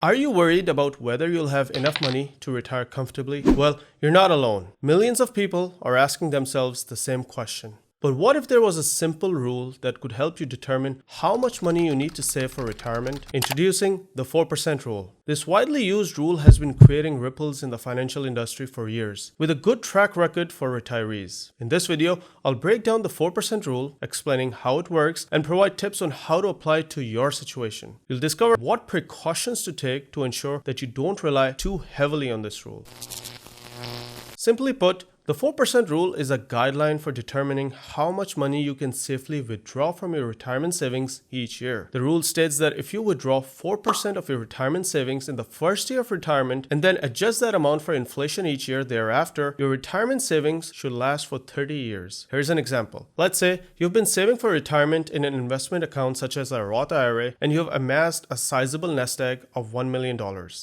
Are you worried about whether you'll have enough money to retire comfortably? Well, you're not alone. Millions of people are asking themselves the same question. But what if there was a simple rule that could help you determine how much money you need to save for retirement? Introducing the 4% rule. This widely used rule has been creating ripples in the financial industry for years, with a good track record for retirees. In this video, I'll break down the 4% rule, explaining how it works, and provide tips on how to apply it to your situation. You'll discover what precautions to take to ensure that you don't rely too heavily on this rule. Simply put, the 4% rule is a guideline for determining how much money you can safely withdraw from your retirement savings each year. The rule states that if you withdraw 4% of your retirement savings in the first year of retirement and then adjust that amount for inflation each year thereafter, your retirement savings should last for 30 years. Here's an example. Let's say you've been saving for retirement in an investment account such as a Roth IRA and you have amassed a sizable nest egg of $1 million.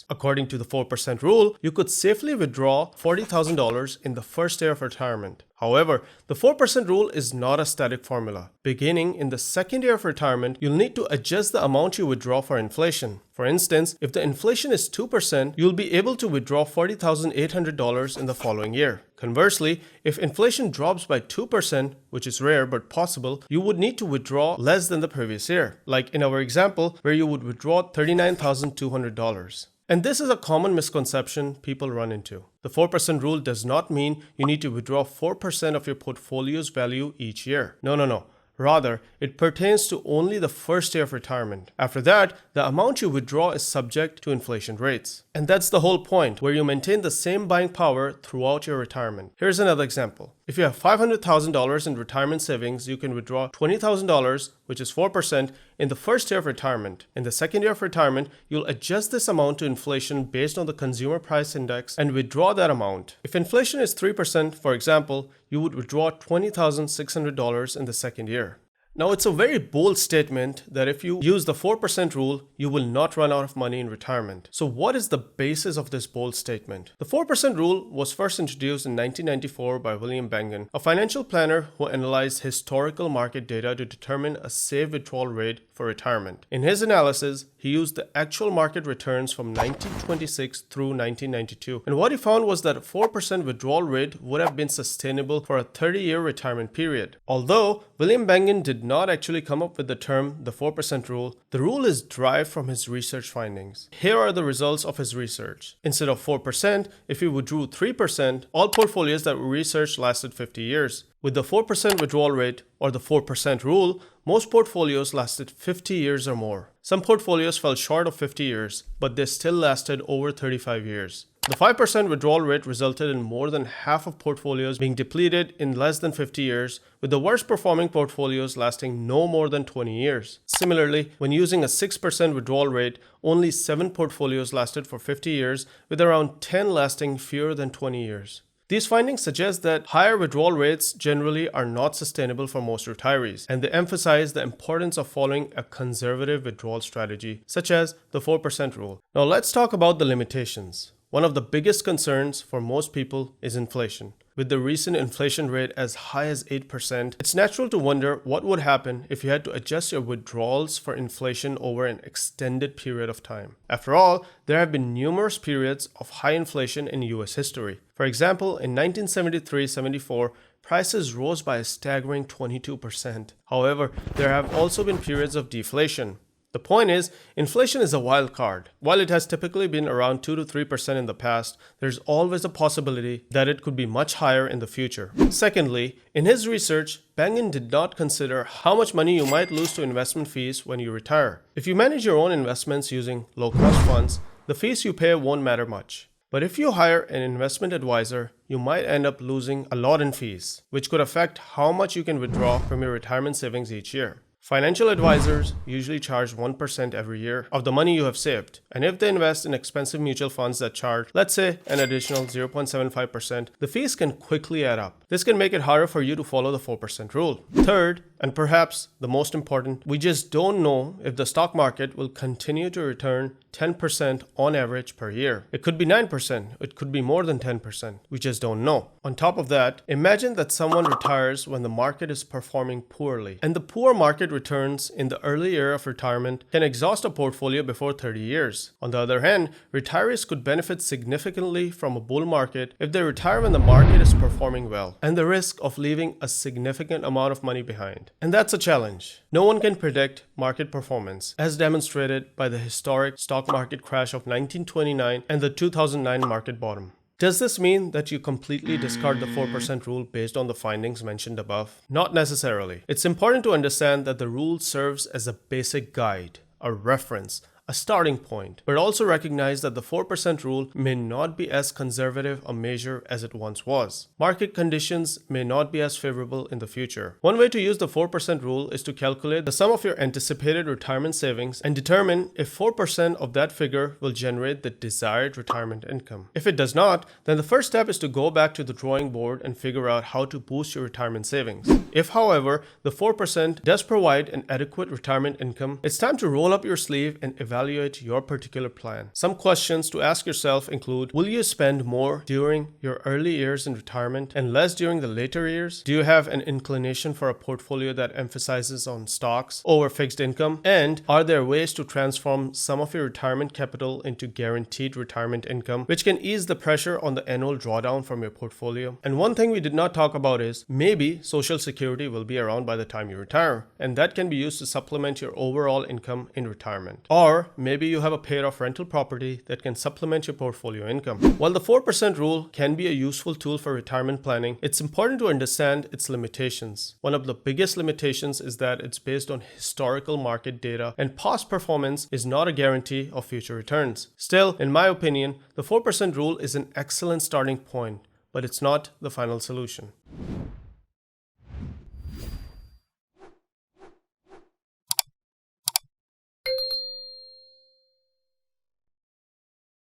According to the 4% rule, you could safely withdraw $40,000 in the first year of retirement. However, the 4% rule is not a static formula. Beginning in the second year of retirement, you'll need to adjust the amount you withdraw for inflation. For instance, if the inflation is 2%, you'll be able to withdraw $40,800 in the following year. Conversely, if inflation drops by 2%, which is rare but possible, you would need to withdraw less than the previous year, like in our example where you would withdraw $39,200. And this is a common misconception people run into. The 4% rule does not mean you need to withdraw 4% of your portfolio's value each year. No. Rather, it pertains to only the first year of retirement. After that, the amount you withdraw is subject to inflation rates. And that's the whole point, where you maintain the same buying power throughout your retirement. Here's another example. If you have $500,000 in retirement savings, you can withdraw $20,000, which is 4%, in the first year of retirement. In the second year of retirement, you'll adjust this amount to inflation based on the consumer price index and withdraw that amount. If inflation is 3%, for example, you would withdraw $20,600 in the second year. Now, it's a very bold statement that if you use the 4% rule, you will not run out of money in retirement. So what is the basis of this bold statement? The 4% rule was first introduced in 1994 by William Bengen, a financial planner who analyzed historical market data to determine a safe withdrawal rate for retirement. In his analysis, he used the actual market returns from 1926 through 1992. And what he found was that a 4% withdrawal rate would have been sustainable for a 30-year retirement period. Although William Bengen did not actually come up with the term the 4% rule, the rule is derived from his research findings. Here are the results of his research. Instead of 4%, if he withdrew 3%, all portfolios that were researched lasted 50 years. With the 4% withdrawal rate, or the 4% rule, most portfolios lasted 50 years or more. Some portfolios fell short of 50 years, but they still lasted over 35 years. The 5% withdrawal rate resulted in more than half of portfolios being depleted in less than 50 years, with the worst performing portfolios lasting no more than 20 years. Similarly, when using a 6% withdrawal rate, only 7 portfolios lasted for 50 years, with around 10 lasting fewer than 20 years. These findings suggest that higher withdrawal rates generally are not sustainable for most retirees, and they emphasize the importance of following a conservative withdrawal strategy, such as the 4% rule. Now let's talk about the limitations. One of the biggest concerns for most people is inflation. With the recent inflation rate as high as 8%, it's natural to wonder what would happen if you had to adjust your withdrawals for inflation over an extended period of time. After all, there have been numerous periods of high inflation in US history. For example, in 1973-74, prices rose by a staggering 22%. However, there have also been periods of deflation. The point is, inflation is a wild card. While it has typically been around 2 to 3% in the past, there's always a possibility that it could be much higher in the future. Secondly, in his research, Bengen did not consider how much money you might lose to investment fees when you retire. If you manage your own investments using low-cost funds, the fees you pay won't matter much. But if you hire an investment advisor, you might end up losing a lot in fees, which could affect how much you can withdraw from your retirement savings each year. Financial advisors usually charge 1% every year of the money you have saved. And if they invest in expensive mutual funds that charge, let's say, an additional 0.75%, the fees can quickly add up. This can make it harder for you to follow the 4% rule. Third, and perhaps the most important, we just don't know if the stock market will continue to return 10% on average per year. It could be 9%, it could be more than 10%. We just don't know. On top of that, imagine that someone retires when the market is performing poorly, and the poor market returns in the early year of retirement can exhaust a portfolio before 30 years. On the other hand, retirees could benefit significantly from a bull market if they retire when the market is performing well, and the risk of leaving a significant amount of money behind. And that's a challenge. No one can predict market performance, as demonstrated by the historic stock market crash of 1929 and the 2009 market bottom. Does this mean that you completely discard the 4% rule based on the findings mentioned above? Not necessarily. It's important to understand that the rule serves as a basic guide, a reference, a starting point, but also recognize that the 4% rule may not be as conservative a measure as it once was. Market conditions may not be as favorable in the future. One way to use the 4% rule is to calculate the sum of your anticipated retirement savings and determine if 4% of that figure will generate the desired retirement income. If it does not, then the first step is to go back to the drawing board and figure out how to boost your retirement savings. If, however, the 4% does provide an adequate retirement income, it's time to roll up your sleeve and evaluate your particular plan. Some questions to ask yourself include: will you spend more during your early years in retirement and less during the later years? Do you have an inclination for a portfolio that emphasizes on stocks over fixed income? And are there ways to transform some of your retirement capital into guaranteed retirement income, which can ease the pressure on the annual drawdown from your portfolio? And one thing we did not talk about is maybe Social Security will be around by the time you retire, and that can be used to supplement your overall income in retirement. Or maybe you have a paid-off rental property that can supplement your portfolio income. While the 4% rule can be a useful tool for retirement planning, it's important to understand its limitations. One of the biggest limitations is that it's based on historical market data, and past performance is not a guarantee of future returns. Still, in my opinion, the 4% rule is an excellent starting point, but it's not the final solution.